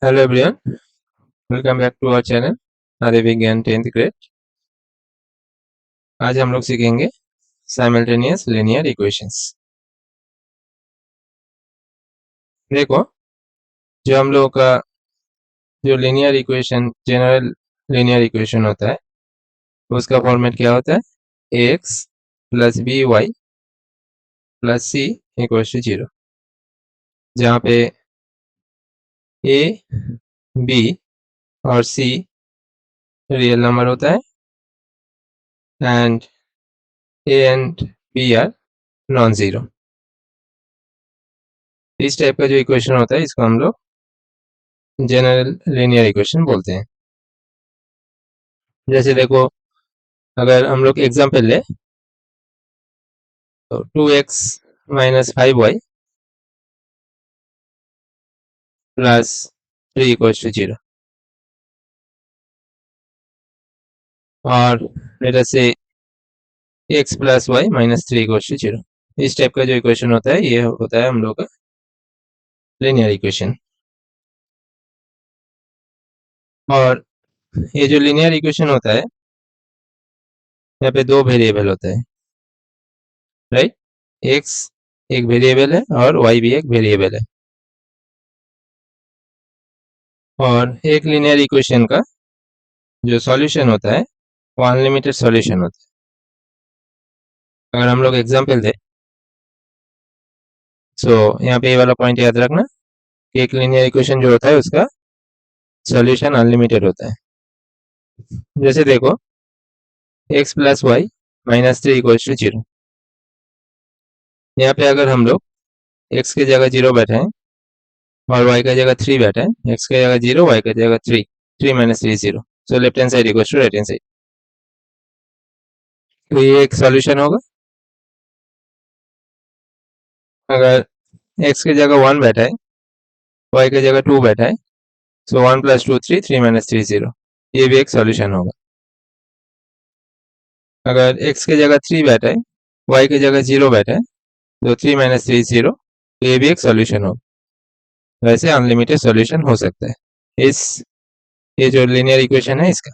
Hello everyone, welcome back to our channel Arya Vigyan 10th grade. आज हम लोग सीखेंगे साइमल्टेनियस लीनियर इक्वेशंस। देखो, जो हम लोग का जो linear equation general linear equation होता है उसका फॉर्मेट क्या होता है? A X plus B Y plus C equals to 0, जहाँ पे ए बी और सी रियल नंबर होता है and a and b are non zero. इस टाइप का जो इक्वेशन होता है इसको हम लोग जनरल लीनियर इक्वेशन बोलते हैं। जैसे देखो, अगर हम लोग एग्जाम्पल ले तो 2x minus 5y plus 3 equals to 0, और late us say x plus y minus 3 equals to 0। इस टाइप का जो इक्वेशन होता है ये होता है हम लोग का लीनियर इक्वेशन। और ये जो लीनियर इक्वेशन होता है यहाँ पे दो वेरिएबल होता है, राइट? x एक वेरिएबल है और y भी एक वेरिएबल है। और एक लीनियर इक्वेशन का जो सॉल्यूशन होता है वो अनलिमिटेड सॉल्यूशन होता है। अगर हम लोग एग्जाम्पल दे सो यहाँ पे ये वाला पॉइंट याद रखना कि एक लीनियर इक्वेशन जो होता है उसका सॉल्यूशन अनलिमिटेड होता है। जैसे देखो, x plus y minus 3 equals to 0। यहाँ पे अगर हम लोग x की जगह 0 बैठाएं और y का जगह 3 बैठाएं, x का जगह 0 y का जगह 3, 3 minus 3 0, so left hand side equals to right hand side. तो ये एक सॉल्यूशन होगा। अगर x की जगह 1 बैठाएं, y की जगह 2 बैठाएं, सो 1 प्लस 2 3, 3 माइनस 3 0, ये भी एक सॉल्यूशन होगा। अगर x की जगह 3 बैठाएं, y की जगह 0 बैठाएं, तो 3 माइनस 3 0, ये भी एक सॉल्यूशन होगा। वैसे अनलिमिटेड सॉल्यूशन हो सकता है इस ये जो लीनियर इक्वेशन है इसका,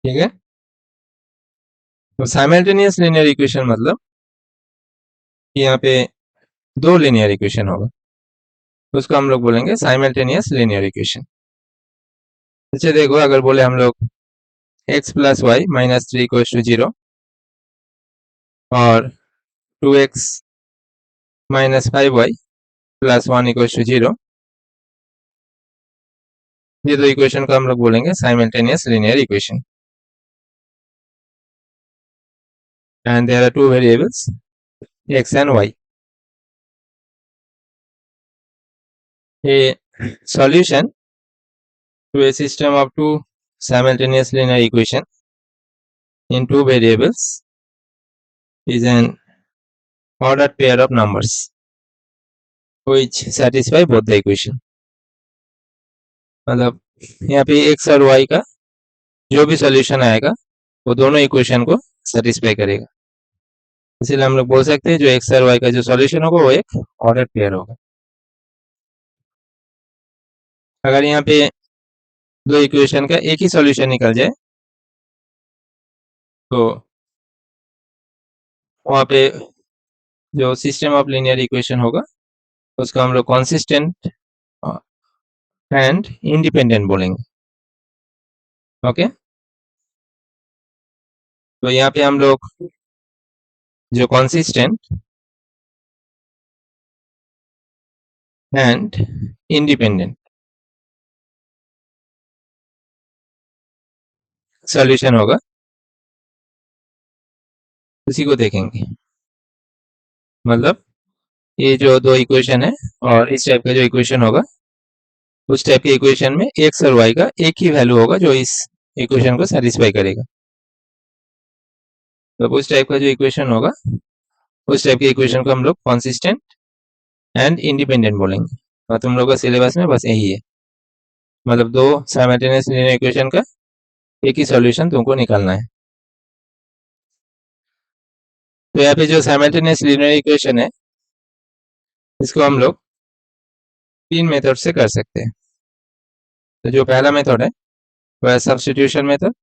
ठीक है? तो साइमल्टेनियस लीनियर इक्वेशन मतलब कि यहाँ पे दो लीनियर इक्वेशन होगा, तो उसको हम लोग बोलेंगे साइमल्टेनियस लीनियर इक्वेशन। अच्छा देखो, अगर बोले हम लोग x plus y minus 3 equals to 0 और 2x minus 5y plus 1 equals to 0, ये दो इक्वेशन को हम लोग बोलेंगे simultaneous linear equation. And there are two variables x and y। A solution to a system of two simultaneous linear equation in two variables is an ordered pair of numbers which satisfy both the equation। मतलब यहाँ पे x और y का जो भी solution आएगा वो दोनों इक्वेशन को सेटिस्फाई करेगा। इसलिए हम लोग बोल सकते हैं जो x और y का जो सॉल्यूशन होगा वो एक ऑर्डर पेयर होगा। अगर यहाँ पे दो इक्वेशन का एक ही सॉल्यूशन निकल जाए तो वहाँ पे जो सिस्टम ऑफ लीनियर इक्वेशन होगा उसको हम लोग कॉन्सिस्टेंट एंड इंडिपेंडेंट बोलेंगे। ओके, तो यहाँ पे हम लोग जो कॉन्सिस्टेंट एंड इंडिपेंडेंट सॉल्यूशन होगा उसी को देखेंगे। मतलब ये जो दो इक्वेशन है और इस टाइप का जो इक्वेशन होगा उस टाइप के इक्वेशन में एक्स और वाई का एक ही वैल्यू होगा जो इस इक्वेशन को सेटिस्फाई करेगा। तो उस टाइप का जो इक्वेशन होगा उस टाइप के इक्वेशन को हम लोग कॉन्सिस्टेंट एंड इंडिपेंडेंट बोलेंगे। और तुम लोग का सिलेबस में बस यही है, मतलब दो साइमल्टेनियस लीनियर इक्वेशन का एक ही सॉल्यूशन तुमको निकालना है। तो यहाँ पे जो साइमल्टेनियस लीनियर इक्वेशन है इसको हम लोग तीन मेथड से कर सकते हैं। तो जो पहला मेथड है वह है सब्स्टिट्यूशन मेथड।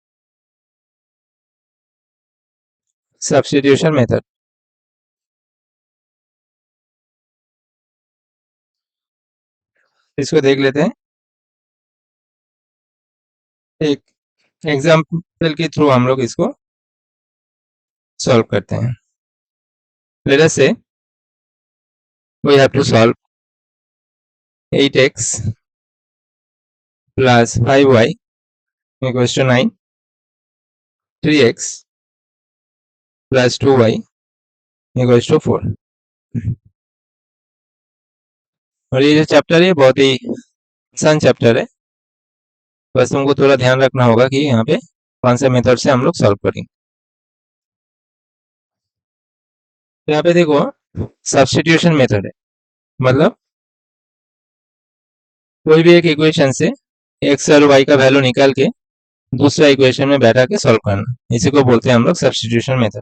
सब्स्टिट्यूशन मेथड इसको देख लेते हैं, एक एग्जाम्पल के थ्रू हम लोग इसको सॉल्व करते हैं। लेट अस से we have to solve 8x plus 5y equals to 9, 3x plus 2y equals to 4। और ये जो चैप्टर है बहुत ही आसान चैप्टर है, बस तुमको थोड़ा ध्यान रखना होगा कि यहाँ पे कौन से मेथड से हम लोग सॉल्व करेंगे। तो यहाँ पे देखो सब्स्टिट्यूशन मेथड है, मतलब कोई भी एक इक्वेशन से x और y का वैल्यू निकाल के दूसरा इक्वेशन में बैठा के सॉल्व करना, इसी को बोलते हैं हम लोग सब्स्टिट्यूशन मेथड।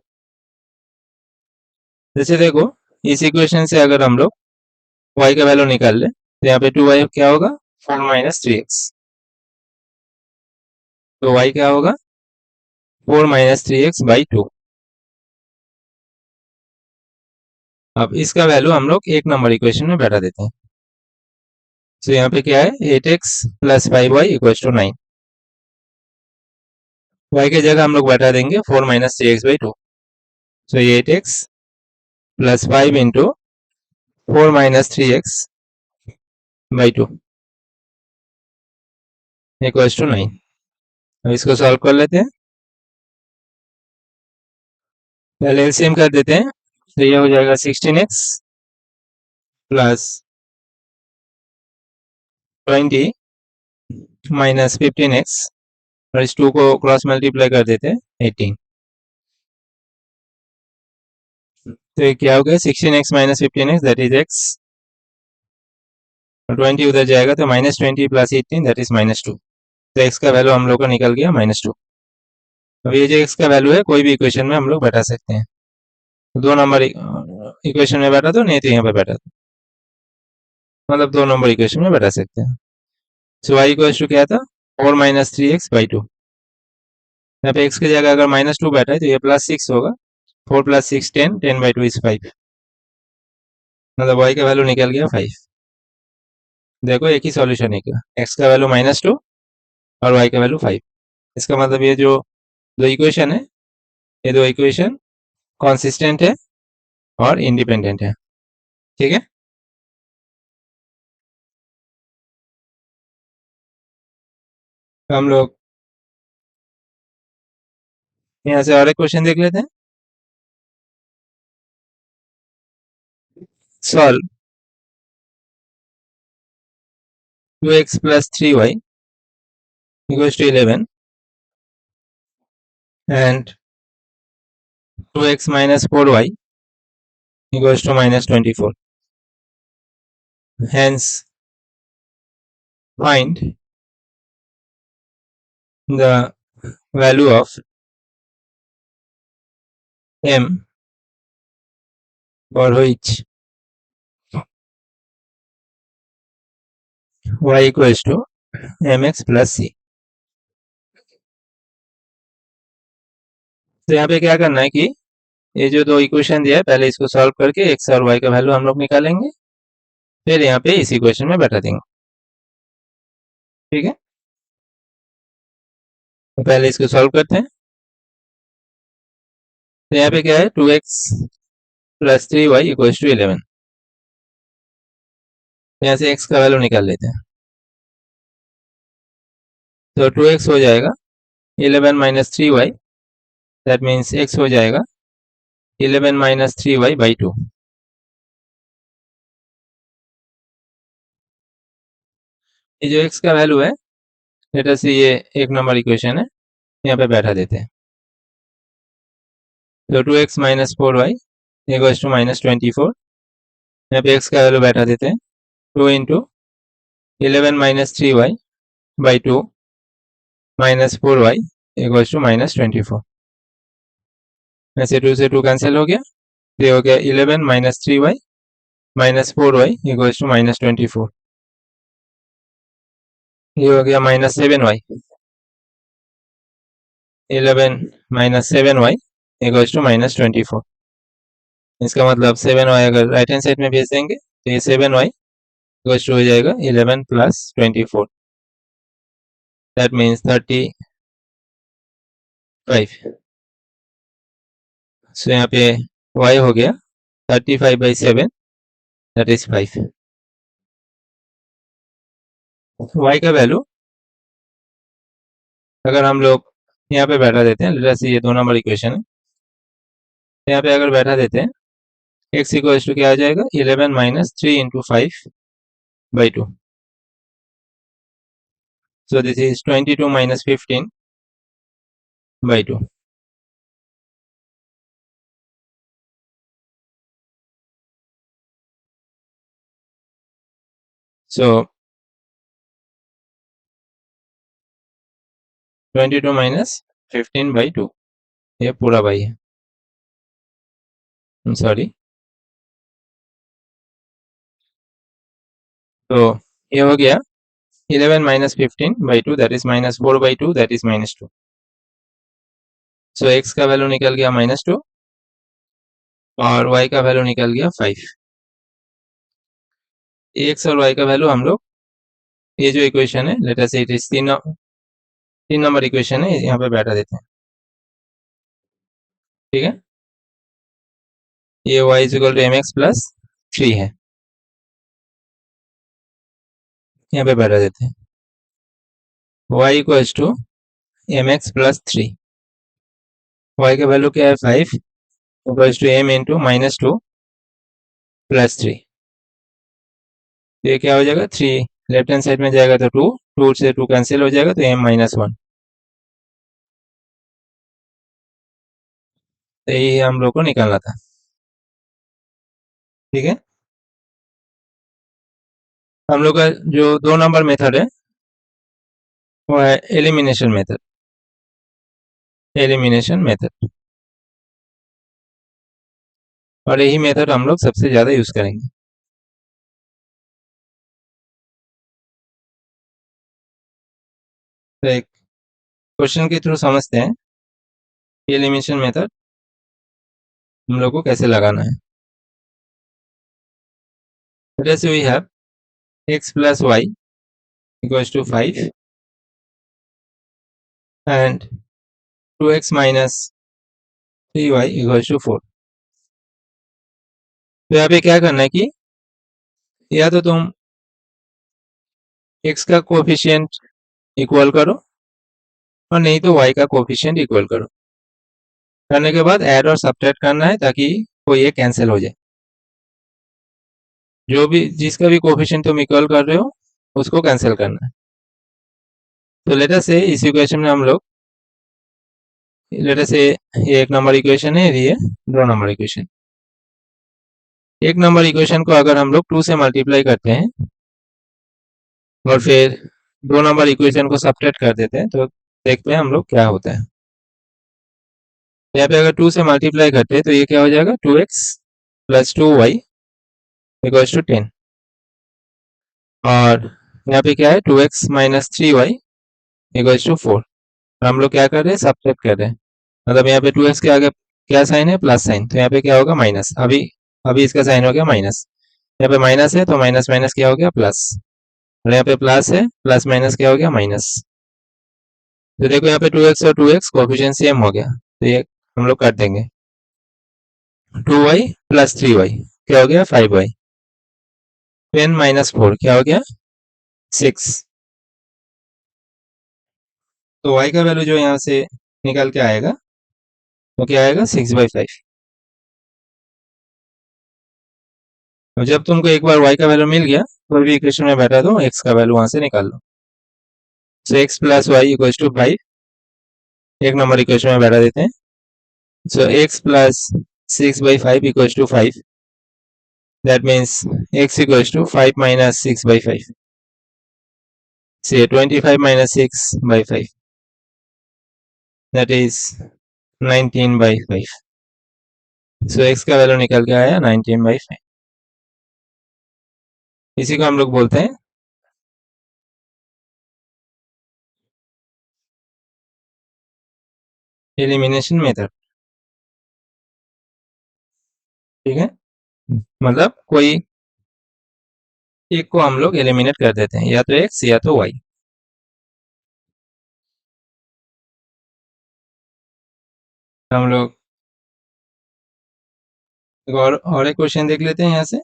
जैसे देखो इस इक्वेशन से अगर हम लोग y का वैल्यू निकाल ले तो यहाँ पे 2y क्या होगा 4 माइनस 3x, तो y क्या होगा 4 माइनस 3x बाई 2। अब इसका वैल्यू हम लोग एक नंबर इक्वेशन में बैठा देते हैं। तो यहाँ पे क्या है 8x plus 5y equals to 9, y के जगह हम लोग बैठा देंगे 4 माइनस 3x बाई 2। सो ये 8x plus 5 into 4 minus 3x by 2 equals to 9। अब इसको सॉल्व कर लेते हैं, पहले एलसीएम कर देते हैं। तो ये हो जाएगा 16x प्लस 20 माइनस 15x और इस 2 को क्रॉस मल्टीप्लाई कर देते हैं 18। तो ये क्या हो गया 16x minus 15x that is x, 20 उधर जाएगा तो minus 20 plus 18 that is minus 2। तो x का वैल्यू हम लोग का निकल गया माइनस 2। अब ये जो x का वैल्यू है कोई भी इक्वेशन में हम लोग बैठा सकते हैं, दो नंबर इक्वेशन में बैठा तो नहीं तो यहाँ पे बैठा तो, मतलब दो नंबर इक्वेशन में बैठा सकते हैं। सो y इक्वल टू क्या था 4 माइनस 3x बाई 2। यहाँ पे x की जगह अगर माइनस 2 बैठा है तो ये प्लस 6 होगा, 4 प्लस 6 10, 10 बाई 2 इज 5, मतलब y का वैल्यू निकल गया 5। देखो एक ही सॉल्यूशन है, x का वैल्यू माइनस 2 और y का वैल्यू 5। इसका मतलब ये जो दो इक्वेशन है ये दो इक्वेशन कॉन्सिस्टेंट है और इंडिपेंडेंट है, ठीक है। तो हम लोग यहाँ से और एक क्वेश्चन देख लेते हैं। Solve 2x plus 3y equals to 11 and 2x minus 4y equals to minus 24. Hence, find the value of m for which y equals to mx plus c। तो यहाँ पे क्या करना है कि ये जो दो इक्वेशन दिया है पहले इसको सॉल्व करके x और y का वैल्यू हम लोग निकालेंगे, फिर यहाँ पे इस इक्वेशन में बैठा देंगे, ठीक है। तो पहले इसको सॉल्व करते हैं। तो यहाँ पे क्या है 2x plus 3y equals to 11, यहाँ से x का वैल्यू निकाल लेते हैं। तो 2x हो जाएगा 11 minus 3y, that means x हो जाएगा 11 माइनस 3y बाई 2। ये जो x का वैल्यू है लेट अस से ये एक नंबर इक्वेशन है, यहाँ पे बैठा देते हैं। तो 2x minus 4y equals to minus 24, यहाँ पे x का वैल्यू बैठा देते हैं 2 into 11 minus 3y by 2 minus 4y equals to minus 24। ऐसे 2 से 2 कैंसिल हो गया, ये हो गया 11 minus 3y minus 4y equals to minus 24। ये हो गया -7y, 11 - 7y इक्वल्स टू -24। इसका मतलब 7y अगर राइट हैंड साइड में भेज देंगे तो ये 7y इक्वल्स टू हो जाएगा 11 + 24, दैट मीन्स 35। सो यहाँ पे y हो गया 35/7, दैट इज 5। y का वैल्यू अगर हम लोग यहाँ पे बैठा देते हैं, जैसे ये 2 नंबर इक्वेशन है, यहाँ पे अगर बैठा देते हैं x इक्वल्स टू क्या आ जाएगा 11 - 3 × 5/2। So this is 22 - 15/2. So 22 - 15/2 ये पूरा बाई है, सॉरी। तो ये हो गया 11 - 15/2, that is -4/2, that is -2। So x का वैल्यू निकल गया -2 और y का वैल्यू निकल गया 5। x और y का वैल्यू हम लोग ये जो इक्वेशन है, लेट अस से इट इज 3 नंबर इक्वेशन है, यहाँ पे बैठा देते हैं, ठीक है। ये y is equal to mx + 3 है, यहाँ पे बैठा देते हैं y equals to mx + 3। y का वैल्यू क्या है 5 इक्वल्स टू m × -2 + 3। ये क्या हो जाएगा 3 लेफ्ट हैंड साइड में जाएगा तो 2, 2 से 2 कैंसिल हो जाएगा तो m - 1। तो यही हम लोग को निकालना था, ठीक है। हम लोग का जो 2 नंबर मेथड है वो है एलिमिनेशन मेथड, और यही मेथड हम लोग सबसे ज़्यादा यूज़ करेंगे। तो एक क्वेश्चन के थ्रू समझते हैं एलिमिनेशन मेथड हम लोग को कैसे लगाना है। जैसे we have x + y equals to 5 and 2x - 3y equals to 4। तो यहाँ पे क्या करना है कि या तो तुम x का कोफिशिएंट इक्वल करो और नहीं तो y का कोफिशिएंट इक्वल करो। करने के बाद ऐड और सब्ट्रैक्ट करना है ताकि कोई एक कैंसिल हो जाए। जो भी जिसका भी कोफिशिएंट तुम इक्वल कर रहे हो उसको कैंसिल करना है। तो लेट अस से इस इक्वेशन में हम लोग लेट अस से ये 1 नंबर इक्वेशन है, ये 2 नंबर इक्वेशन। 1 नंबर इक्वेशन को अगर हम लोग 2 से मल्टीप्लाई करते हैं और फिर 2 नंबर इक्वेशन को सब्ट्रैक्ट कर देते हैं तो देखते हैं हम लोग क्या होता है। यहाँ पे अगर 2 से मल्टीप्लाई करते हैं तो ये क्या हो जाएगा 2x + 2y इक्वल्स टू 10, और यहाँ पे क्या है 2x - 3y इक्वल्स टू 4। हम लोग क्या कर रहे हैं सब्ट्रैक्ट कर रहे हैं, मतलब यहाँ पे 2x के आगे क्या साइन है प्लस साइन, तो यहाँ पे क्या होगा माइनस। अभी अभी इसका साइन हो गया माइनस, यहाँ पे माइनस है तो माइनस माइनस क्या हो गया प्लस, और यहाँ पे प्लस है प्लस माइनस क्या हो गया माइनस। तो देखो यहाँ पे 2x और 2x कोएफिशिएंट सेम हो गया, तो ये हम लोग कर देंगे 2y + 3y क्या हो गया 5y, 10 - 4 क्या हो गया 6। तो y का वैल्यू जो यहाँ से निकल के आएगा वो क्या आएगा 6/5। तो जब तुमको एक बार y का वैल्यू मिल गया कोई भी इक्वेशन में बैठा दो x का वैल्यू वहां से निकाल लो। So x + y equals to 5 एक नंबर इक्वेशन में बैठा देते हैं। So x + 6/5 equals to 5, that means x equals to 5 - 6/5, से 25 - 6/5, दैट इज 19/5। सो x का वैल्यू निकल के आया 19/5। इसी को हम लोग बोलते हैं एलिमिनेशन मेथड, ठीक है। मतलब कोई एक को हम लोग एलिमिनेट कर देते हैं, या तो एक्स या तो वाई। हम लोग और एक क्वेश्चन देख लेते हैं यहाँ से,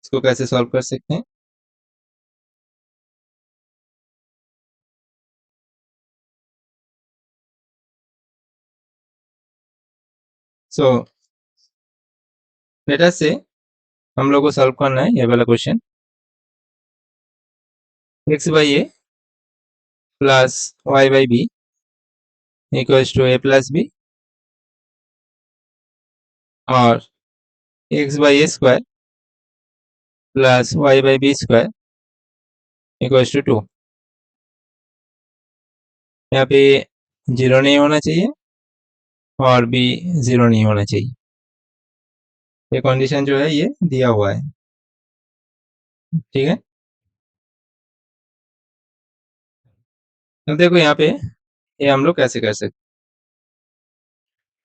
इसको कैसे सॉल्व कर सकते हैं। सो लेट अस से हम लोग को सॉल्व करना है ये वाला question. X by a plus y by b equals to a plus b, और x by a square plus y by b square equals to 2। यहाँ पे जीरो नहीं होना चाहिए और बी जीरो नहीं होना चाहिए, ये कंडीशन जो है ये दिया हुआ है, ठीक है। अब देखो यहाँ पे ये हम लोग कैसे कर सकते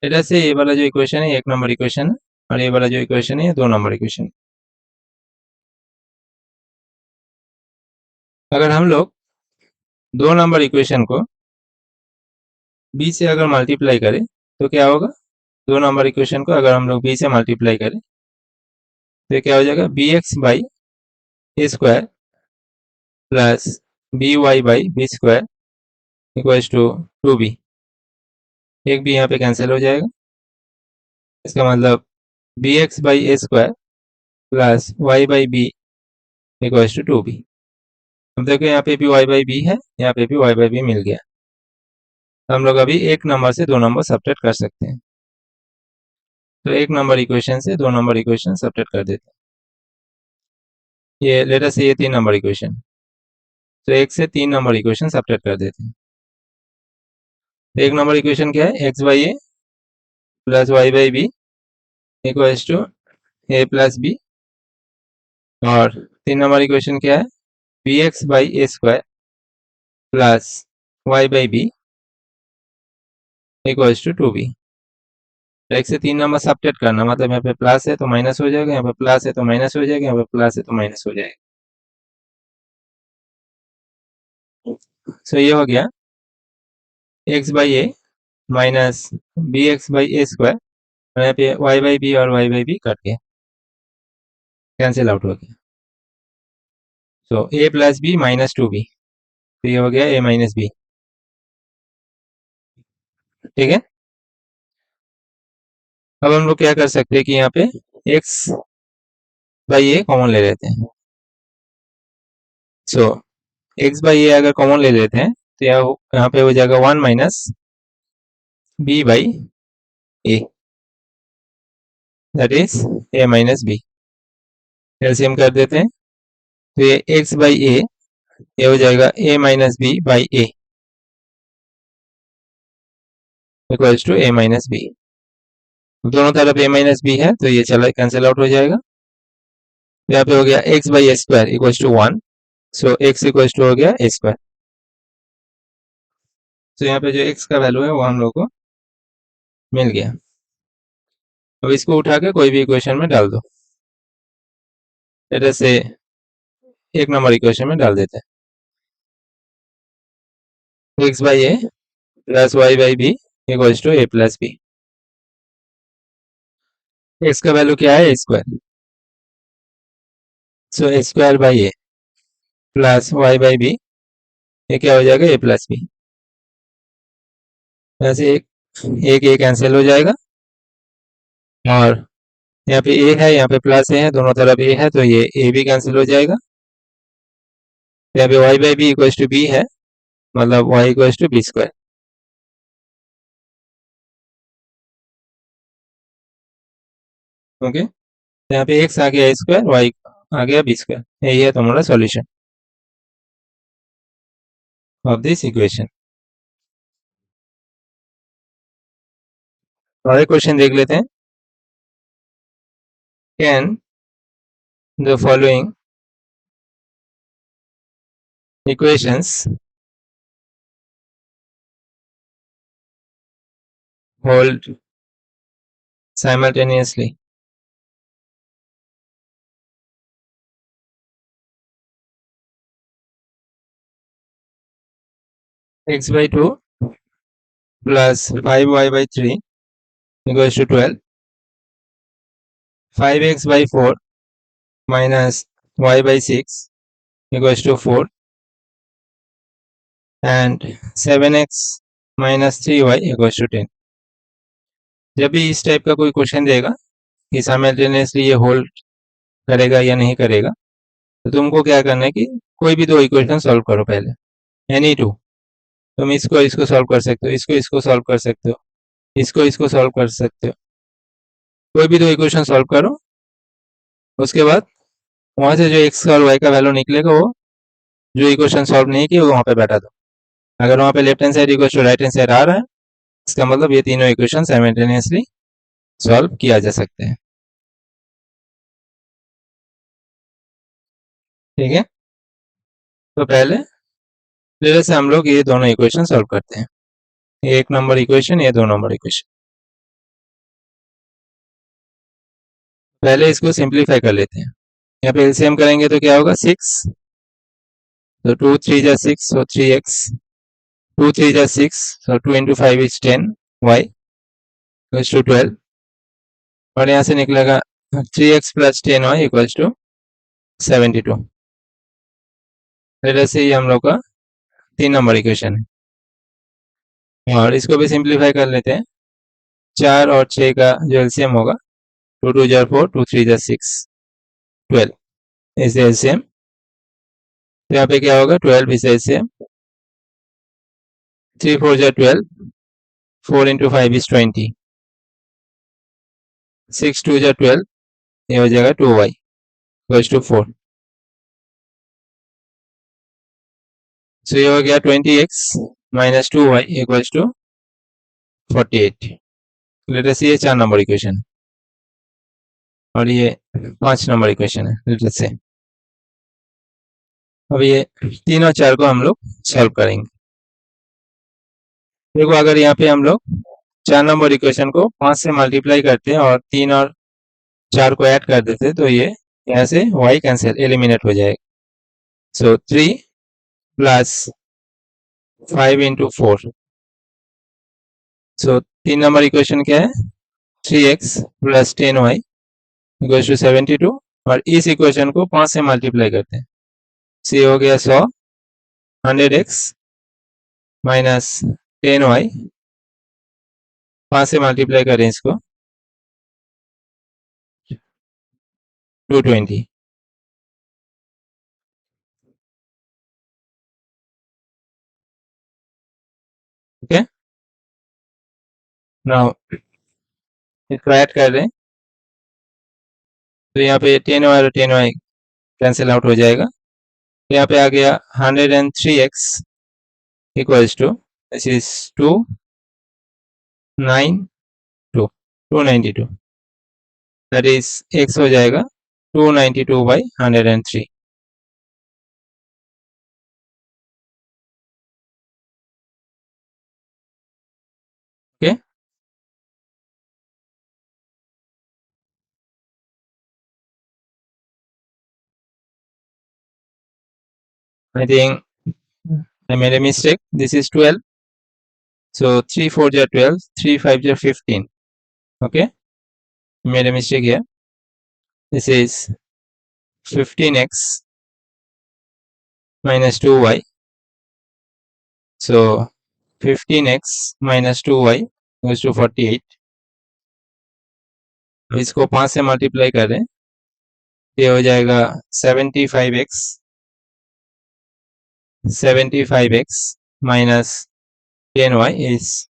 हैं। जैसे ये वाला जो इक्वेशन है 1 नंबर इक्वेशन है, और ये वाला जो इक्वेशन है ये 2 नंबर इक्वेशन है। अगर हम लोग 2 नंबर इक्वेशन को बी से अगर मल्टीप्लाई करें तो क्या होगा। 2 नंबर इक्वेशन को अगर हम लोग बी से मल्टीप्लाई करें तो ये क्या हो जाएगा, b x by a square plus B y by b square equals to 2b। एक भी यहाँ पे कैंसिल हो जाएगा, इसका मतलब b x by a square plus y by b equals to 2b। अब देखो यहाँ पे भी वाई बाई बी है, यहाँ पे भी वाई बाई बी मिल गया। हम लोग अभी 1 नंबर से 2 नंबर सब्ट्रैक्ट कर सकते हैं, तो 1 नंबर इक्वेशन से 2 नंबर इक्वेशन सब्ट्रैक्ट कर देते हैं। ये लेटर से ये 3 नंबर इक्वेशन, तो 1 से 3 नंबर इक्वेशन सब्ट्रैक्ट कर देते हैं। 1 नंबर इक्वेशन क्या है, x by a plus y by b equals to a plus b, और 3 नंबर इक्वेशन क्या है, b x by a square plus y by b equals to 2b। 1 से 3 number subtract करना मतलब यहाँ पे प्लस है तो माइनस हो जाएगा, यहाँ पे प्लस है तो माइनस हो जाएगा, यहाँ पे प्लस है तो माइनस हो जाएगा। सो ये हो गया x by a minus b x by a square, और यहाँ पे वाई बाई बी और वाई बाई बी कट गया, कैंसिल आउट हो गया। So a plus b minus 2b, तो ये हो गया ए माइनस बी, ठीक है। अब हम लोग क्या कर सकते हैं कि यहाँ पे एक्स बाई ए कॉमन ले लेते हैं। सो एक्स बाई ए अगर कॉमन ले लेते हैं तो यहाँ पे हो जाएगा 1 minus b by a, that is a minus b. LCM कर देते हैं तो ये एक्स बाई ए ये हो जाएगा a minus b by a equals to a minus b. दोनों तरफ ए माइनस बी है तो ये चला कैंसिल आउट हो जाएगा। यहाँ पे हो गया x by a square equals to 1, so x equals to हो गया ए स्क्वायर। तो यहाँ पे जो एक्स का वैल्यू है वो हम लोग को मिल गया। अब इसको उठा के कोई भी इक्वेशन में डाल दो, जैसे 1 नंबर इक्वेशन में डाल देते हैं, x by a plus y by b equals to a plus b. X का वैल्यू क्या है, a square, so a square by a plus y by b, ये क्या हो जाएगा, ए प्लस बी। वैसे एक ए कैंसिल हो जाएगा, और यहाँ पे ए है यहाँ पे प्लस ए है, दोनों तरफ ए है तो ये ए भी कैंसिल हो जाएगा। यहाँ पे y by b equals to b है, मतलब y equals to b square. Okay, यहाँ पे एक्स आ गया स्क्वायर, वाई आ गया बी स्क्वायर, यही है तुम्हारा सॉल्यूशन ऑफ दिस इक्वेशन। और एक क्वेश्चन देख लेते हैं, can the following equations hold simultaneously. X by 2 plus 5y by 3 equals to 12. 5x by 4 minus y by 6 equals to 4 and 7x minus 3y equals to 10. जब भी इस type का कोई क्वेश्चन देगा कि साइमल्टेनियसली ये होल्ड करेगा या नहीं करेगा, तो तुमको क्या करना है कि कोई भी दो इक्वेशन सॉल्व करो पहले, एनी टू. तुम इसको सॉल्व कर सकते हो, इसको सॉल्व कर सकते हो, इसको सॉल्व कर सकते हो. कोई भी दो इक्वेशन सॉल्व करो, उसके बाद वहां से जो एक्स और वाई का वैल्यू निकलेगा वो जो इक्वेशन सॉल्व नहीं की वो वहां पे बैठा दो. अगर वहां पे left hand side equal to right hand side आ रहा है, इसका मतलब ये तीनों इक्वेशन साइमल्टेनियसली सॉल्व किया जा सकते हैं. ठीक है, तो पहले से हम लोग ये दोनों इक्वेशन सॉल्व करते हैं. ये 1 नंबर इक्वेशन, ये 2 नंबर इक्वेशन. पहले इसको सिंप्लीफाई कर लेते हैं. यहाँ पे एलसीएम करेंगे तो क्या होगा, 6. तो 2 3 जा 6, so 3x. 2 3 जा 6, so 2 into 5 is 10, y equals to 12. और यहाँ से निकलेगा 3x plus 10y equals to 72. पहले से ही हम लोग का 3 नंबर इक्वेशन है. और इसको भी सिंप्लीफाई कर लेते हैं. 4 और 6 का जो एलसीएम होगा, 2 2 जा 4, 2 3 जा 6, 12 इज एलसीएम. तो यहाँ पे क्या होगा, 12 इज एलसीएम. 3 4 जा 12, 4 into 5 is 20, 6 2 जा 12, ये हो जाएगा 2y equals to 4. सो ये हो गया 20x minus 2y equals to 48. Letter से ये 4 नंबर इक्वेशन है और ये 5 नंबर इक्वेशन है लेटर से. अब ये 3 और 4 को हम लोग सॉल्व करेंगे. देखो, अगर यहाँ पे हम लोग 4 नंबर इक्वेशन को 5 से मल्टीप्लाई करते हैं और 3 और 4 को ऐड कर देते हैं, तो ये यहाँ से y कैंसिल एलिमिनेट हो जाएगा. सो 3 प्लस 5 into 4. सो 3 नंबर इक्वेशन क्या है, 3x plus 10y equal to 72. और इस इक्वेशन को 5 से मल्टीप्लाई करते हैं. सी हो गया 100, 100x माइनस 10y. 5 से मल्टीप्लाई करें इसको, 220. ओके, नाउ इसको ऐड कर रहे हैं, तो यहाँ पे 10y और 10y कैंसिल आउट हो जाएगा. तो यहाँ पे आ गया 103x equals to, this is 292. That is x हो जाएगा 292 by 103. Okay, I think I made a mistake. This is 12. So 3 4 are 12, 3 5 are 15. Okay, I made a mistake here. This is 15x minus 2y. So 15x minus 2y goes to 48. इसको 5 से multiply करें, ये हो जाएगा 75x minus 10y is,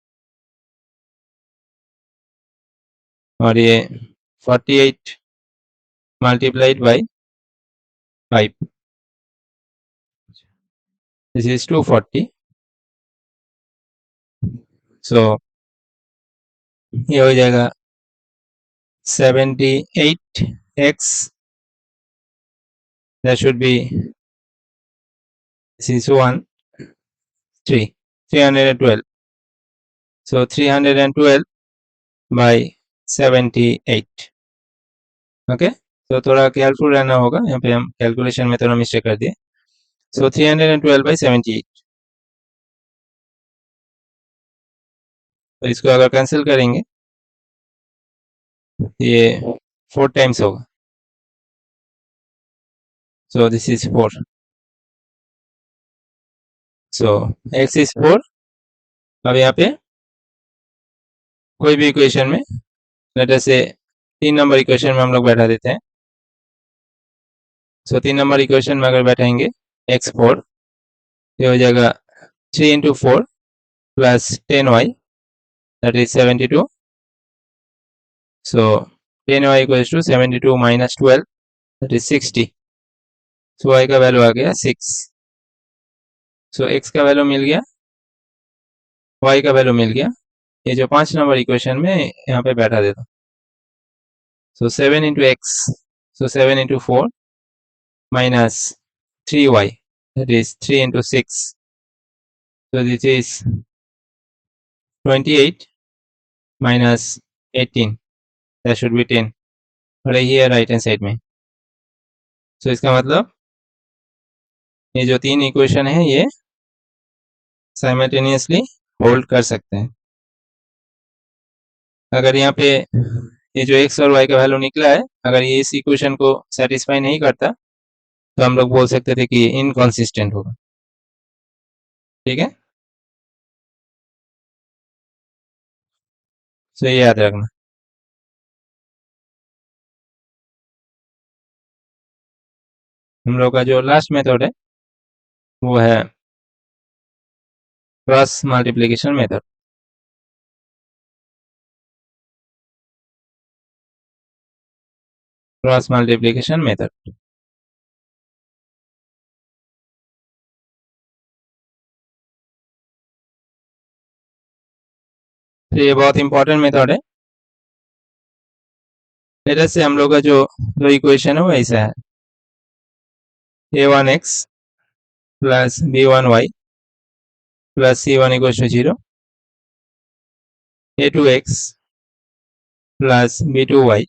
और ये 48 multiplied by 5. This is 240. So ये हो जाएगा 78x. That should be, this is 312. So 312 by 78। Okay, तो थोड़ा केयरफुल रहना होगा, यहाँ पे हम कैलकुलेशन में थोड़ा मिस्टेक कर दिए। सो 312/78, तो इसको अगर कैंसिल करेंगे ये 4 टाइम्स होगा, सो this is 4, so x is 4। अब यहाँ पे कोई भी इक्वेशन में, लेट अस से 3 नंबर इक्वेशन में हम लोग बैठा देते हैं। सो 3 नंबर इक्वेशन में अगर बैठाएंगे x4, ये हो जाएगा 3 into 4 plus 10y, that is 72। So 10y equals to 72 minus 12, that is 60। So y का वैल्यू आ गया 6। सो x का वैल्यू मिल गया, y का वैल्यू मिल गया। ये जो 5 नंबर इक्वेशन में यहाँ पे बैठा देता, सो 7 into x, so 7 into 4 minus 3y, that is 3 into 6, so this is 28 minus 18, that should be 10, और यही है राइट हैंड साइड में। सो इसका मतलब ये जो 3 इक्वेशन है ये साइमल्टेनियसली होल्ड कर सकते हैं। अगर यहाँ पे ये जो x और y का वैल्यू निकला है, अगर ये इस इक्वेशन को सेटिस्फाई नहीं करता तो हम लोग बोल सकते थे कि इनकॉन्सिस्टेंट होगा। ठीक है, सो ये याद रखना। हम लोग का जो लास्ट मेथड है वो है cross multiplication method. Cross multiplication method, तो ये बहुत इंपॉर्टेंट मेथड है। लेटर से हम लोग का जो इक्वेशन है वो ऐसा है, a1x plus b1y plus c1 equal to 0, a2x plus b2y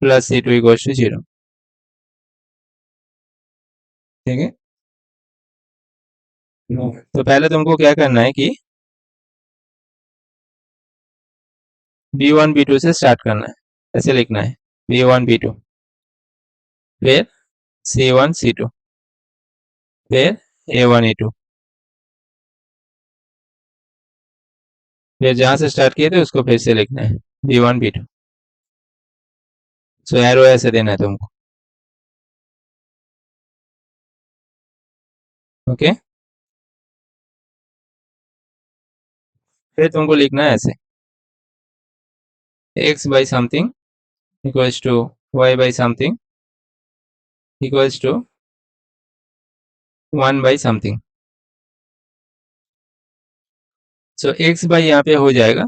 plus c2 equal to 0। ठीक है, तो पहले तुमको क्या करना है कि b1 b2 से स्टार्ट करना है, ऐसे लिखना है b1 b2, फिर c1 c2, फिर a1 a2, फिर जहां से स्टार्ट किए थे उसको फिर से लिखना है b1 b2। सो एरो ऐसे देना है तुमको। ओके, फिर तुमको लिखना है ऐसे x by something equals to y by something equals to 1 by something. So x by यहाँ पे हो जाएगा,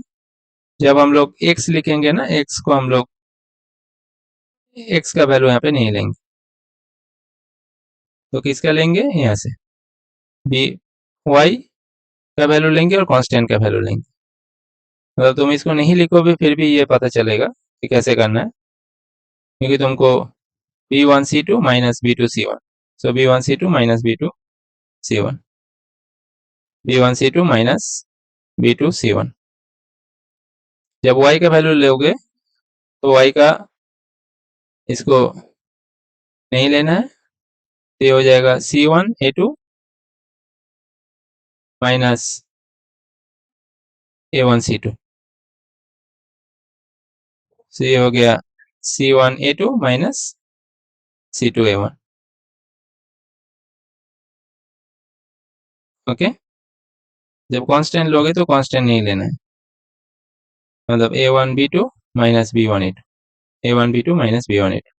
जब हम लोग x लिखेंगे ना, x को हम लोग x का वैल्यू यहाँ पे नहीं लेंगे, तो किसका लेंगे, यहाँ से b y का वैल्यू लेंगे और कांस्टेंट का वैल्यू लेंगे। मतलब तुम इसको नहीं लिखोगे फिर भी ये पता चलेगा कि कैसे करना है, क्योंकि तुमको b1 c2 minus b2 c1, सो b1 c2 minus b2 c1, b1 c2 minus b2 c1। जब y का वैल्यू लोगे तो y का इसको नहीं लेना है, तो ये हो जाएगा c1 a2 minus a1 c2, सो ये हो गया c1 a2 minus c2 a1। Okay, जब कांस्टेंट लोगे तो कांस्टेंट नहीं लेना है, मतलब a1 b2 minus b1 a2, a1 b2 minus b1 a2।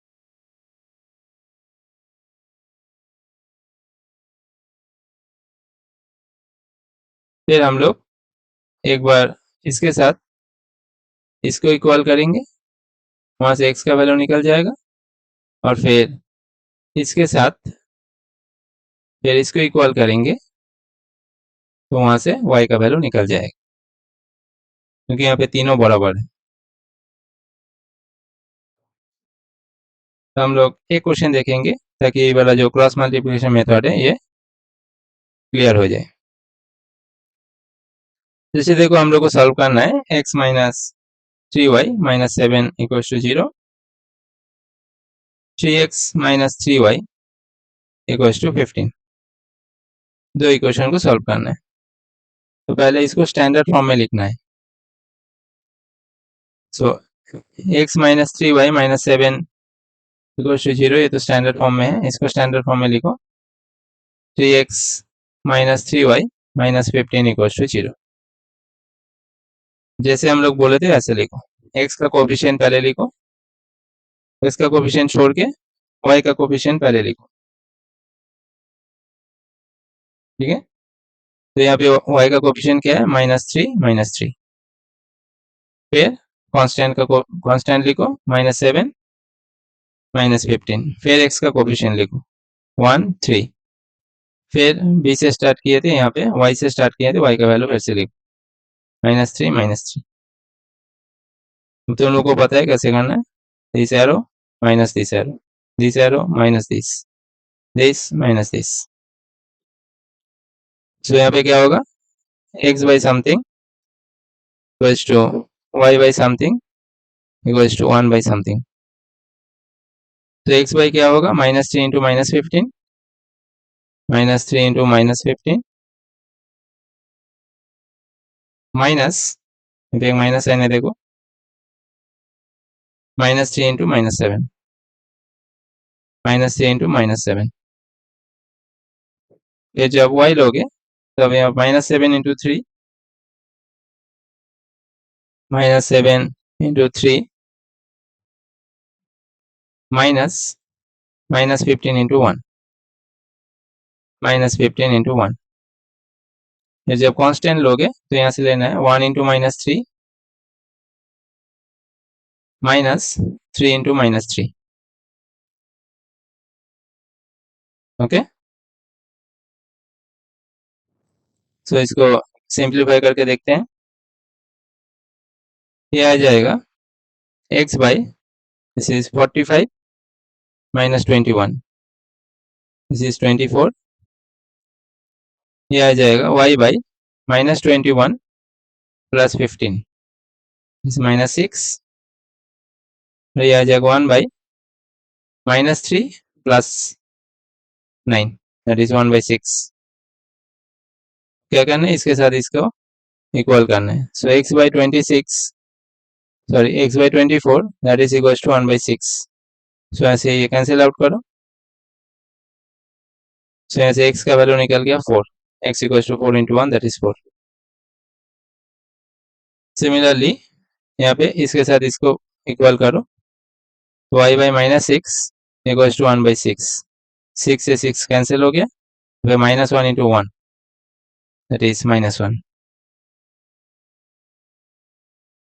फिर हम लोग एक बार इसके साथ इसको इक्वल करेंगे, वहां से x का वैल्यू निकल जाएगा, और फिर इसके साथ फिर इसको इक्वल करेंगे तो वहां से y का वैल्यू निकल जाएगा। क्योंकि यहाँ पे तीनों बराबर है। तो हम लोग एक क्वेश्चन देखेंगे ताकि ये वाला जो क्रॉस मल्टीप्लिकेशन मेथड है ये क्लियर हो जाए। जैसे देखो हम लोग को सॉल्व करना है x minus 3y minus 7 equals to 0, 3x minus 3y equals to 15। दो इक्वेशन को सॉल्व करना है। तो पहले इसको स्टैंडर्ड फॉर्म में लिखना है। So x minus 3y minus 7 equals to 0, ये तो स्टैंडर्ड फॉर्म में है। इसको स्टैंडर्ड फॉर्म में लिखो, 3x minus 3y minus 15 equals to 0। जैसे हम लोग बोले थे वैसे लिखो। x का कोफिशिएंट पहले लिखो, x का कोफिशिएंट छोड़ के y का कोफिशिएंट पहले लिखो, ठीक है। तो यहाँ पे y का कोफिशिएंट क्या है, -3 फिर कांस्टेंट लिखो -7 -15, फिर x का कोफिशिएंट लिखो 1 3, फिर b से स्टार्ट किए थे, यहाँ पे y से स्टार्ट किए थे, y का वैल्यू फिर से लिखो -3 तुम लोगों को पता है कैसे करना है। This arrow minus this arrow, this arrow minus this minus this. So यहाँ पे क्या होगा, x by something equals to y by something equals to 1 by something. तो x बाई क्या होगा, -3 इंटू -15, -3 इंटू -15 माइनस, एक माइनस साइन है देखो, -3 इंटू -7, -3 इंटू -7। फिर जब y लोगे तब यहाँ -7 into 3, -7 into 3 minus -15 into 1, -15 into 1। फिर जब कांस्टेंट लोगे तो यहाँ से लेना है 1 इंटू -3 -3 इंटू -3, ओके। सो इसको सिंप्लीफाई करके देखते हैं। ये आ जाएगा x by this is 45 -21, this is 24। ये आ जाएगा y बाई -21 प्लस 15, दिस -6। ये आ जाएगा 1 by -3 plus 9, that is 1 by 6। क्या करना है, इसके साथ इसको इक्वल करना है। So x by 24 that is equals to 1 by 6। So ऐसे ये कैंसिल आउट करो। सो यहाँ से x का वैल्यू निकल गया 4, x equals to 4 into 1 that is 4। Similarly यहाँ पे इसके साथ इसको इक्वल करो, y by -6 equals to 1 by 6, 6 से 6 कैंसिल हो गया, फिर -1 इंटू 1 दैट इज -1।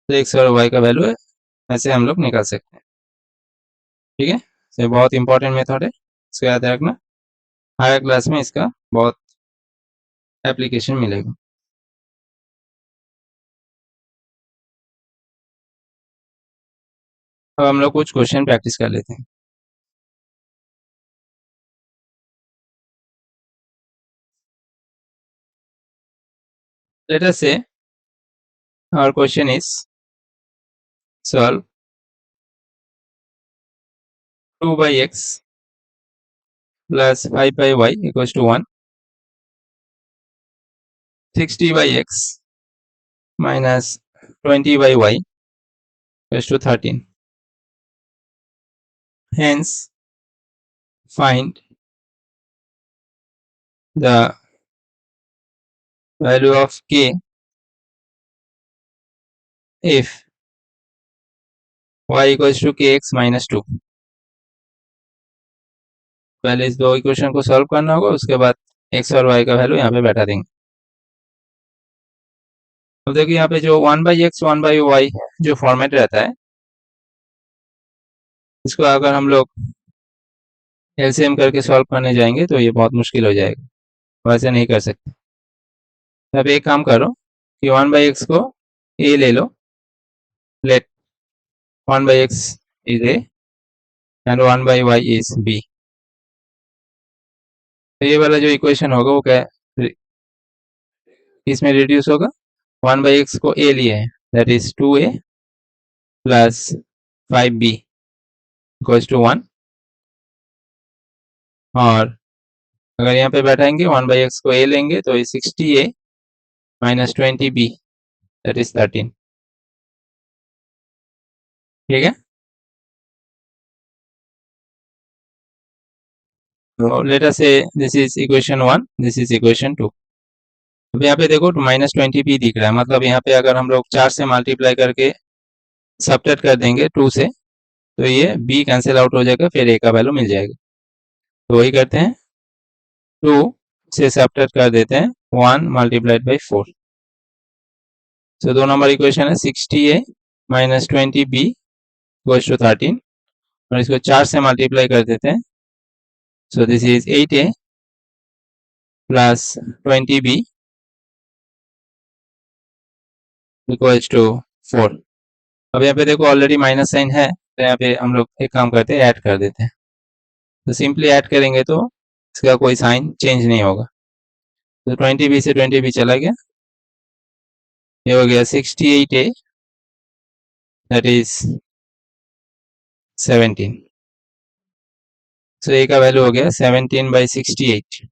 तो x और y का वैल्यू है, ऐसे हम लोग निकाल सकते हैं, ठीक है। तो बहुत इंपॉर्टेंट मेथड है, इसको याद रखना। हायर क्लास में इसका बहुत एप्लीकेशन मिलेगा। अब हम लोग कुछ क्वेश्चन प्रैक्टिस कर लेते हैं। Let us say our question is solve 2 by x plus 5 by y equals to 1, 60 by x minus 20 by y equals to 13. Hence, find the value of k if y equals to kx minus 2. पहले इस दो equation को solve करना होगा, उसके बाद x और y का वैल्यू यहाँ पे बैठा देंगे। अब देखिए यहाँ पे जो 1 बाई एक्स 1 बाई वाई जो फॉर्मेट रहता है, इसको अगर हम लोग एलसीएम करके सॉल्व करने जाएंगे तो ये बहुत मुश्किल हो जाएगा, वैसे नहीं कर सकते। अब एक काम करो कि 1 बाई एक्स को ए ले लो, late 1 by x is a and 1 by y is b। तो ये वाला जो इक्वेशन होगा वो क्या इसमें रिड्यूस होगा, 1 by x को a लिए है, that is 2a plus 5b equals to 1, और अगर यहाँ पे बैठाएंगे 1 by x को a लेंगे तो ये 60a minus 20b that is 13। ठीक है, तो late us say this is equation 1, this is equation 2। अब यहाँ पे देखो माइनस 20b दिख रहा है, मतलब यहाँ पे अगर हम लोग 4 से मल्टीप्लाई करके सब्ट्रैक्ट कर देंगे 2 से, तो ये b कैंसिल आउट हो जाएगा, फिर a का वैल्यू मिल जाएगा। तो वही करते हैं, 2 से सब्ट्रैक्ट कर देते हैं 1 multiplied by 4। So 2 number equation है 60a minus 20b equals to 13, और इसको 4 से मल्टीप्लाई कर देते हैं, so this is 8a plus 20b equals to 4। अब यहाँ पे देखो ऑलरेडी माइनस साइन है, तो यहाँ पे हम लोग एक काम करते हैं, ऐड कर देते हैं। तो सिंपली ऐड करेंगे तो इसका कोई साइन चेंज नहीं होगा। तो 20b से 20b चला गया, ये हो गया 68a that is 17। So a का वैल्यू हो गया 17/68,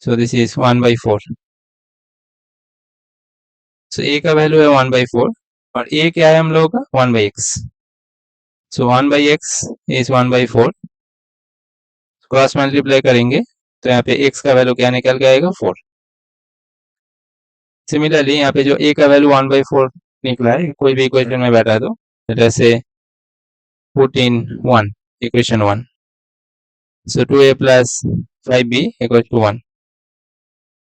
सो दिस इज 1/4। सो a का वैल्यू है 1/4, और a क्या है हम लोगों का 1/x, so 1/x is 1/4, cross multiply करेंगे तो यहाँ पे x का वैल्यू क्या निकल के आएगा 4। सिमिलरली यहाँ पे जो a का वैल्यू 1/4 निकला है, कोई भी इक्वेशन में बैठा दो, जैसे put in 1 equation 1, so 2a plus 5b equal to 1।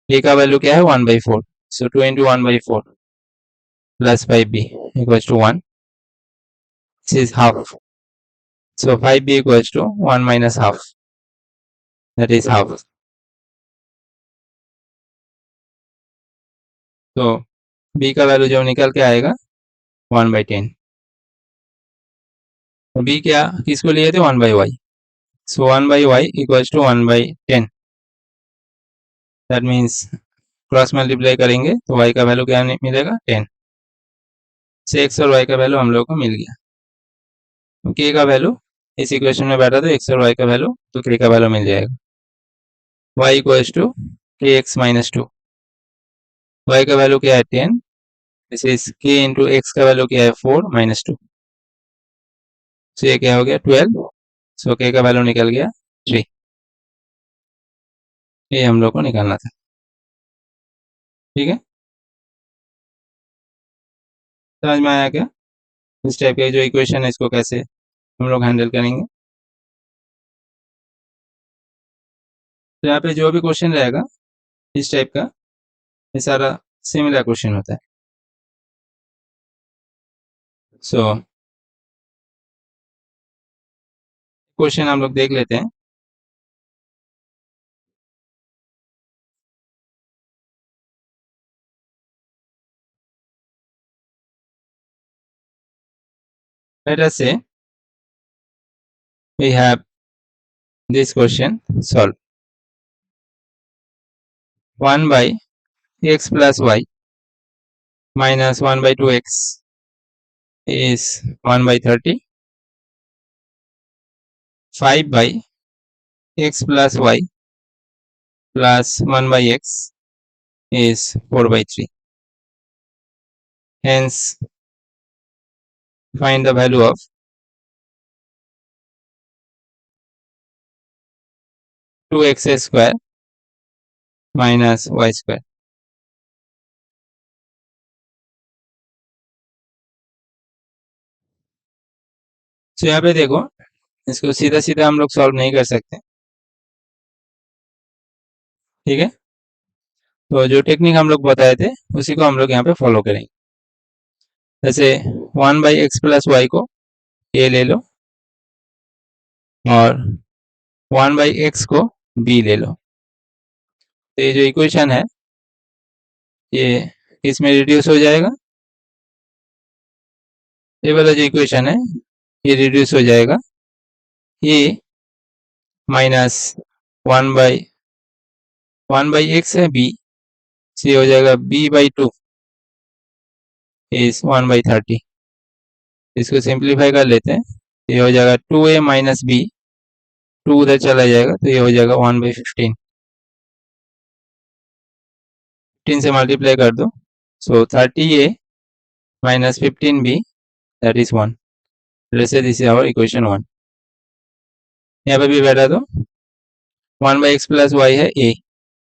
a का वैल्यू क्या है 1/4, so 2 into 1/4 plus 5b equal to 1, this is half, so 5b equal to 1 minus half that is half. तो b का value जो निकल के आएगा 1/10। तो b क्या किसको लिए थे 1/y, so 1/y equals to 1/10, that means cross multiply करेंगे तो y का वैल्यू क्या मिलेगा 10, से x और y का वैल्यू हम लोग को मिल गया। तो k का वैल्यू इस इक्वेशन में बैठा तो x और y का वैल्यू, तो k का वैल्यू मिल जाएगा y equals to kx minus 2, y का वैल्यू क्या है 10, this is k into x का वैल्यू क्या है 4 माइनस 2, सो ये क्या हो गया 12, सो k का वैल्यू निकल गया 3। ये हम लोग को निकालना था। ठीक है, समझ में आया क्या इस टाइप के जो इक्वेशन है इसको कैसे हम लोग हैंडल करेंगे। तो यहाँ पे जो भी क्वेश्चन रहेगा इस टाइप का, ये सारा सिमिलर क्वेश्चन होता है। सो क्वेश्चन हम लोग देख लेते हैं। Let us say we have this question solved, 1 by x plus y minus 1 by 2x is 1 by 30, 5 by x plus y plus 1 by x is 4 by 3. Hence, find the value of two x square minus y square. तो यहाँ पे देखो, इसको सीधा सीधा हम लोग solve नहीं कर सकते। ठीक है, तो जो टेक्निक हम लोग बताए थे उसी को हम लोग यहाँ पे फॉलो करेंगे। जैसे 1 by x प्लस वाई को a ले लो, और 1 by x को b ले लो। तो ये जो इक्वेशन है ये इसमें रिड्यूस हो जाएगा, ये वाला जो इक्वेशन है ये रिड्यूस हो जाएगा, ये माइनस 1/x है b, ये हो जाएगा b/2 इज 1/30। इसको सिंप्लीफाई कर लेते हैं, ये हो जाएगा 2a माइनस b, 2 उधर चला जाएगा तो ये हो जाएगा 1/15, 15 से मल्टीप्लाई कर दो, so 30a minus 15b that is 1। This is our equation 1। यहाँ पे भी बैठा दो, 1/x प्लस वाई है a,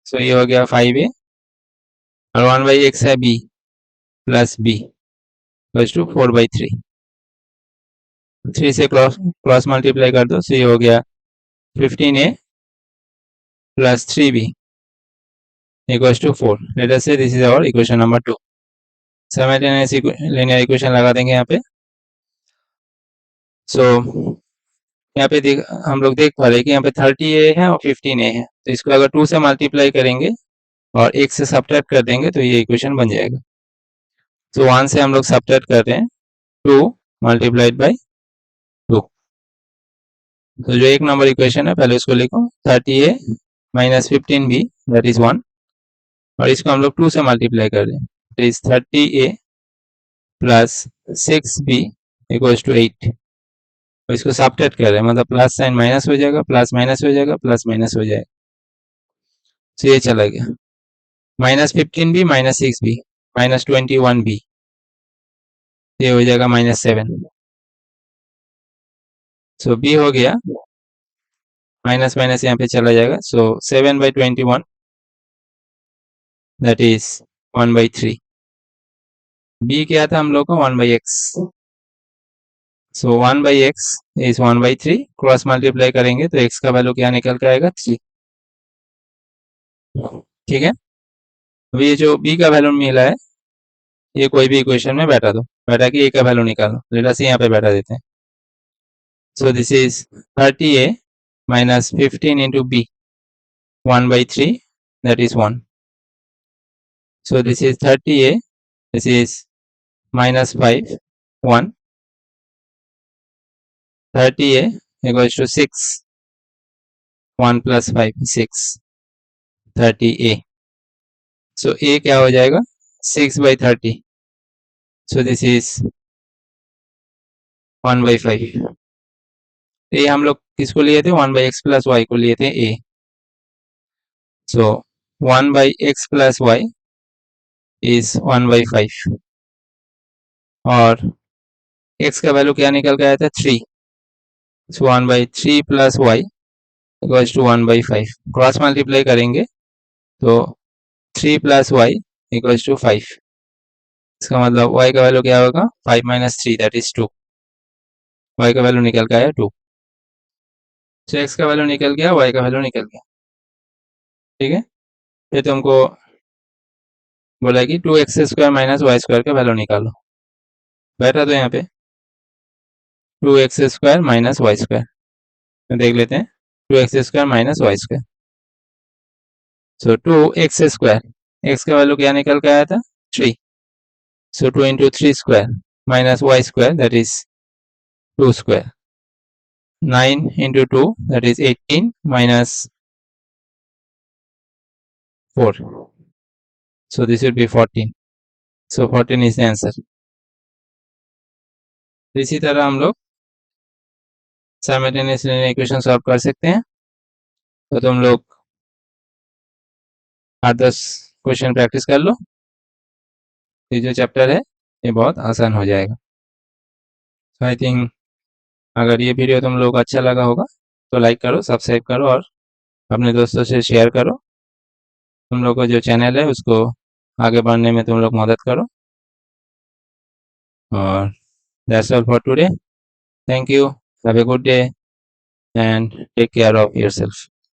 सो ये हो गया 5a और 1/x है b plus b equals to 4/3। 3 से क्रॉस मल्टीप्लाई कर दो, सो ये हो गया 15a plus 3b equals to 4। Let us say this is our equation number 2। Simultaneous linear equation लगा देंगे यहाँ पे। सो यहाँ पे हम लोग देख पा रहे हैं कि यहाँ पे 30a है और 15a है, तो इसको अगर 2 से मल्टीप्लाई करेंगे और 1 से सब्ट्रैक्ट कर देंगे तो ये इक्वेशन बन जाएगा। तो 1 से हम लोग सब्ट्रैक्ट कर रहे हैं 2 मल्टीप्लाइड बाई 2। तो जो एक नंबर इक्वेशन है पहले उसको लिखो, 30a minus 15b that is 1, और इसको हम लोग 2 से मल्टीप्लाई कर रहे हैं, तो is 30a plus 6b equals to 8। तो इसको सब्ट्रैक्ट कर रहे हैं, मतलब प्लस साइन माइनस हो जाएगा, प्लस माइनस हो जाएगा, प्लस माइनस हो जाएगा, तो ये चला गया। Minus 15b minus 6b minus 21b, ये हो जाएगा माइनस 7। सो b हो गया, माइनस माइनस यहाँ पे चला जाएगा, सो 7/21 दैट इज 1/3। b क्या था हम लोग को 1/x, so 1/x is 1/3। Cross multiply करेंगे तो x का वैल्यू क्या निकल के आएगा 3। ठीक है, अब ये जो b का वैल्यू मिला है ये कोई भी इक्वेशन में बैठा दो, बैठा के a का वैल्यू निकालो। लेट अस यहाँ पे बैठा देते हैं, so this is 30a minus 15 into b 1/3 that is 1. So this is 30a, this is minus 5 1, 30a equals to 6, 1 plus 5 6, 30a. So a क्या हो जाएगा 6/30, so this is 1/5। a हम लोग किसको लिए थे 1/x plus y को लिए थे a, so 1/x plus y is 1/5 और x का वैल्यू क्या निकल के आया था 3, so 1/3 plus y equals to 1/5। Cross multiply करेंगे तो 3 प्लस वाई इक्वल्स टू 5। इसका मतलब y का वैल्यू क्या होगा 5 माइनस 3 दैट इज 2। y का वैल्यू निकल के आया 2। तो x का वैल्यू निकल गया, y का वैल्यू निकल गया। ठीक है, फिर तुमको बोला कि 2x² माइनस वाई स्क्वायर का वैल्यू निकालो। बैठा तो यहाँ पे 2x² माइनस वाई स्क्वायर, तो देख लेते हैं 2x² minus y square. So 2x², x का वैल्यू क्या निकल के आया था 3, so 2 into 3 square minus y square that is 2 square, 9 into 2 that is 18 minus 4, so this will be 14, so 14 is the answer। इसी तरह हम लोग साइमल्टेनियस लीनियर इक्वेशन सॉल्व कर सकते हैं। तो तुम लोग 8-10 क्वेश्चन प्रैक्टिस कर लो, ये जो चैप्टर है ये बहुत आसान हो जाएगा। तो आई थिंक अगर ये वीडियो तुम लोग अच्छा लगा होगा तो लाइक करो, सब्सक्राइब करो और अपने दोस्तों से शेयर करो। तुम लोग को जो चैनल है उसको आगे बढ़ने में तुम लोग मदद करो। और that's all for today, thank you, have a good day and take care of yourself।